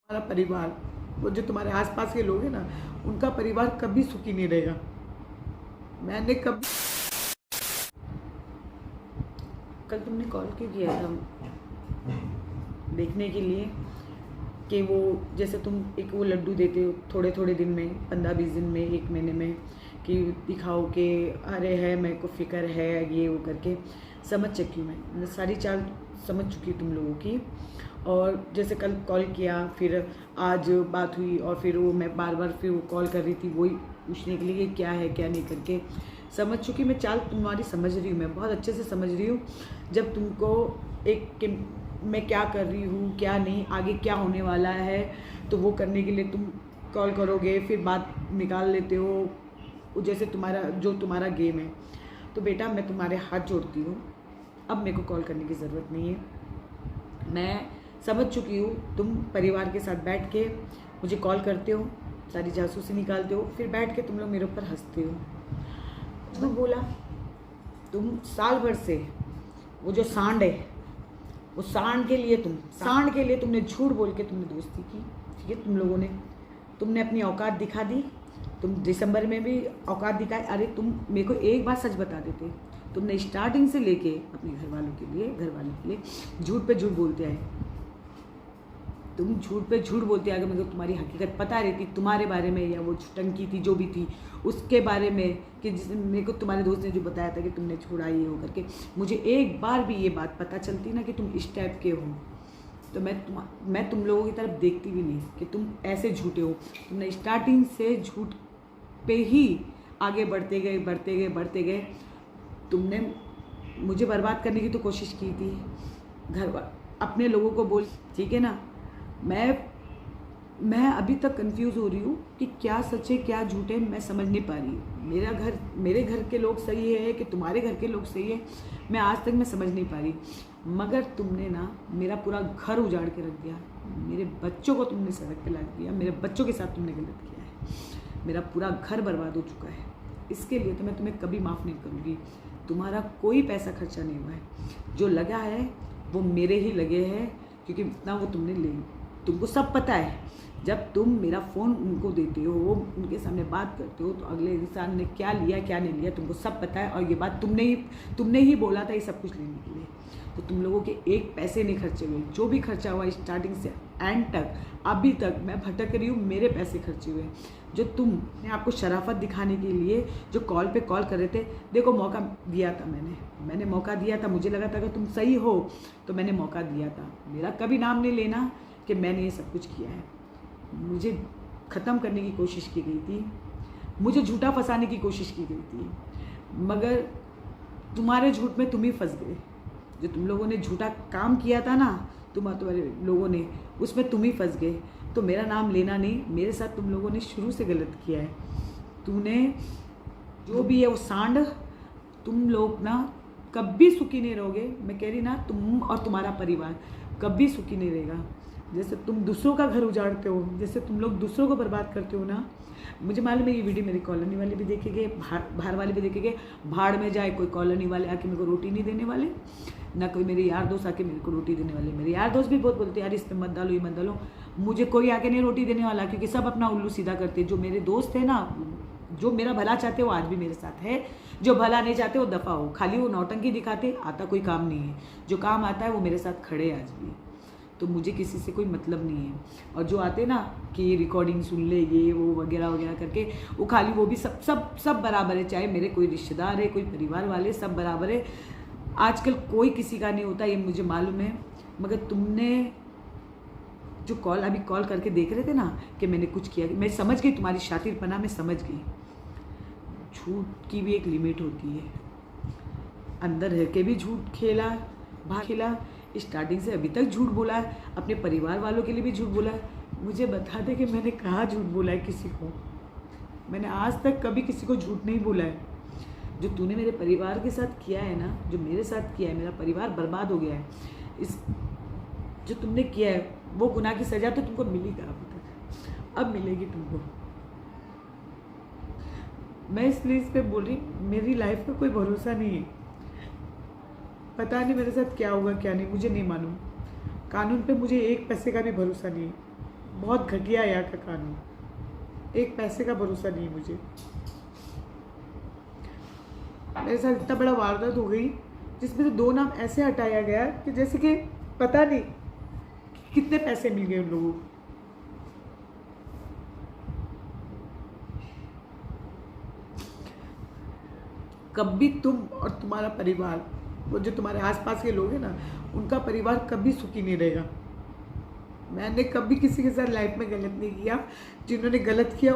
तुम्हारा परिवार, वो जो तुम्हारे आसपास के लोग हैं ना, उनका परिवार कभी सुखी नहीं रहेगा। मैंने कभी कल तुमने कॉल क्यों किया था देखने के लिए कि वो जैसे तुम एक वो लड्डू देते हो थोड़े थोड़े दिन में, 15-20 दिन में, 1 महीने में, कि दिखाओ कि अरे है मेरे को फ़िक्र है, ये वो करके समझ चुकी हूँ। मैं सारी चाल समझ चुकी हूँ तुम लोगों की। और जैसे कल कॉल किया, फिर आज बात हुई, और फिर वो मैं बार बार फिर वो कॉल कर रही थी वही पूछने के लिए क्या है क्या नहीं करके। समझ चुकी मैं चाल तुम्हारी, समझ रही हूँ, मैं बहुत अच्छे से समझ रही हूँ। जब तुमको एक कि मैं क्या कर रही हूँ क्या नहीं, आगे क्या होने वाला है, तो वो करने के लिए तुम कॉल करोगे, फिर बात निकाल लेते हो जैसे तुम्हारा गेम है। तो बेटा मैं तुम्हारे हाथ जोड़ती हूँ, अब मेरे को कॉल करने की ज़रूरत नहीं है। मैं समझ चुकी हूँ तुम परिवार के साथ बैठ के मुझे कॉल करते हो, सारी जासूसी निकालते हो, फिर बैठ के तुम लोग मेरे ऊपर हंसते हो। मैं बोला तुम साल भर से वो जो सांड है, वो सांड के लिए तुमने झूठ बोल के तुमने दोस्ती की, ठीक है। तुम लोगों ने तुमने अपनी औकात दिखा दी। तुम दिसंबर में भी औकात दिखाए। अरे तुम मेरे को एक बार सच बता देते, तुमने स्टार्टिंग से लेके अपने घर वालों के लिए झूठ पे झूठ बोलते आए। तुम झूठ पे झूठ बोलते आगे, मेरे को तुम्हारी हकीकत पता रहती तुम्हारे बारे में, या वो टंकी थी जो भी थी उसके बारे में, कि जिस मेरे को तुम्हारे दोस्त ने जो बताया था कि तुमने छोड़ा ये हो करके, मुझे एक बार भी ये बात पता चलती ना कि तुम इस टाइप के हो, तो मैं तुम लोगों की तरफ देखती भी नहीं कि तुम ऐसे झूठे हो। तुमने स्टार्टिंग से झूठ पे ही आगे बढ़ते गए। तुमने मुझे बर्बाद करने की तो कोशिश की थी, अपने लोगों को बोल, ठीक है ना। मैं अभी तक कंफ्यूज हो रही हूँ कि क्या सच है क्या झूठ है, मैं समझ नहीं पा रही हूँ। मेरे घर के लोग सही है कि तुम्हारे घर के लोग सही है, मैं आज तक समझ नहीं पा रही। मगर तुमने ना मेरा पूरा घर उजाड़ के रख दिया, मेरे बच्चों को तुमने सड़क पे ला दिया, मेरे बच्चों के साथ तुमने गलत किया है, मेरा पूरा घर बर्बाद हो चुका है। इसके लिए तो मैं तुम्हें कभी माफ़ नहीं करूँगी। तुम्हारा कोई पैसा खर्चा नहीं हुआ है, जो लगा है वो मेरे ही लगे हैं, क्योंकि इतना वो तुमने ले, तुमको सब पता है। जब तुम मेरा फ़ोन उनको देते हो, उनके सामने बात करते हो, तो अगले इंसान ने क्या लिया क्या नहीं लिया तुमको सब पता है। और ये बात तुमने ही बोला था ये सब कुछ लेने के लिए, तो तुम लोगों के एक पैसे नहीं खर्चे हुए। जो भी खर्चा हुआ स्टार्टिंग से एंड तक अभी तक मैं भटक रही हूँ, मेरे पैसे खर्चे हुए। जो तुमने आपको शराफत दिखाने के लिए जो कॉल पे कॉल कर रहे थे, देखो मौका दिया था मैंने मौका दिया था। मुझे लगा था अगर तुम सही हो तो मैंने मौका दिया था। मेरा कभी नाम नहीं लेना कि मैंने ये सब कुछ किया है। मुझे ख़त्म करने की कोशिश की गई थी, मुझे झूठा फंसाने की कोशिश की गई थी, मगर तुम्हारे झूठ में तुम ही फंस गए। जो तुम लोगों ने झूठा काम किया था ना, तुम्हारे लोगों ने, उसमें तुम ही फंस गए। तो मेरा नाम लेना नहीं, मेरे साथ तुम लोगों ने शुरू से गलत किया है। तूने जो भी है वो सांड, तुम लोग ना कभी सुखी नहीं रहोगे। मैं कह रही ना, तुम और तुम्हारा परिवार कभी सुखी नहीं रहेगा। जैसे तुम दूसरों का घर उजाड़ते हो, जैसे तुम लोग दूसरों को बर्बाद करते हो ना, मुझे मालूम है ये वीडियो मेरी कॉलोनी वाले भी देखेंगे, बाहर वाले भी देखेंगे। भाड़ में जाए, कोई कॉलोनी वाले आके मेरे को रोटी नहीं देने वाले, ना कोई मेरे यार दोस्त आके मेरे को रोटी देने वाले। मेरे यार दोस्त भी बहुत बोलते हैं यार इसमें मत डालो, ये मत डालो। मुझे कोई आके नहीं रोटी देने वाला, क्योंकि सब अपना उल्लू सीधा करते हैं। जो मेरे दोस्त है ना, जो मेरा भला चाहते वो आज भी मेरे साथ है, जो भला नहीं चाहते वो दफ़ा हो। खाली वो नौटंकी दिखाते, आता कोई काम नहीं है। जो काम आता है वो मेरे साथ खड़े आज भी। तो मुझे किसी से कोई मतलब नहीं है। और जो आते ना कि ये रिकॉर्डिंग सुन ले, ये वो वगैरह वगैरह करके, वो खाली वो भी सब बराबर है। चाहे मेरे कोई रिश्तेदार है, कोई परिवार वाले, सब बराबर है। आजकल कोई किसी का नहीं होता, ये मुझे मालूम है। मगर तुमने जो अभी कॉल करके देख रहे थे ना कि मैंने कुछ किया, मैं समझ गई तुम्हारी शातिरपना, मैं समझ गई। झूठ की भी एक लिमिट होती है। अंदर रह के भी झूठ खेला, बाहर खेला, स्टार्टिंग से अभी तक झूठ बोला है, अपने परिवार वालों के लिए भी झूठ बोला है। मुझे बता दे कि मैंने कहाँ झूठ बोला है किसी को? मैंने आज तक कभी किसी को झूठ नहीं बोला है। जो तूने मेरे परिवार के साथ किया है ना, जो मेरे साथ किया है, मेरा परिवार बर्बाद हो गया है। इस जो तुमने किया है वो गुनाह की सज़ा तो तुमको मिली था अभी तक, अब मिलेगी तुमको। मैं इसलिए इस पर बोल रही, मेरी लाइफ का कोई भरोसा नहीं है। पता नहीं मेरे साथ क्या होगा क्या नहीं, मुझे नहीं मालूम। कानून पे मुझे एक पैसे का भी भरोसा नहीं है। बहुत घटिया है यहाँ का कानून, एक पैसे का भरोसा नहीं मुझे। मेरे साथ इतना बड़ा वारदात हो गई जिसमें से 2 नाम ऐसे हटाया गया कि जैसे कि पता नहीं कितने पैसे मिल गए उन लोगों को। कभी तुम और तुम्हारा परिवार, वो जो तुम्हारे आसपास के लोग हैं ना, उनका परिवार कभी सुखी नहीं रहेगा। मैंने कभी किसी के साथ लाइफ में गलत नहीं किया, जिन्होंने गलत किया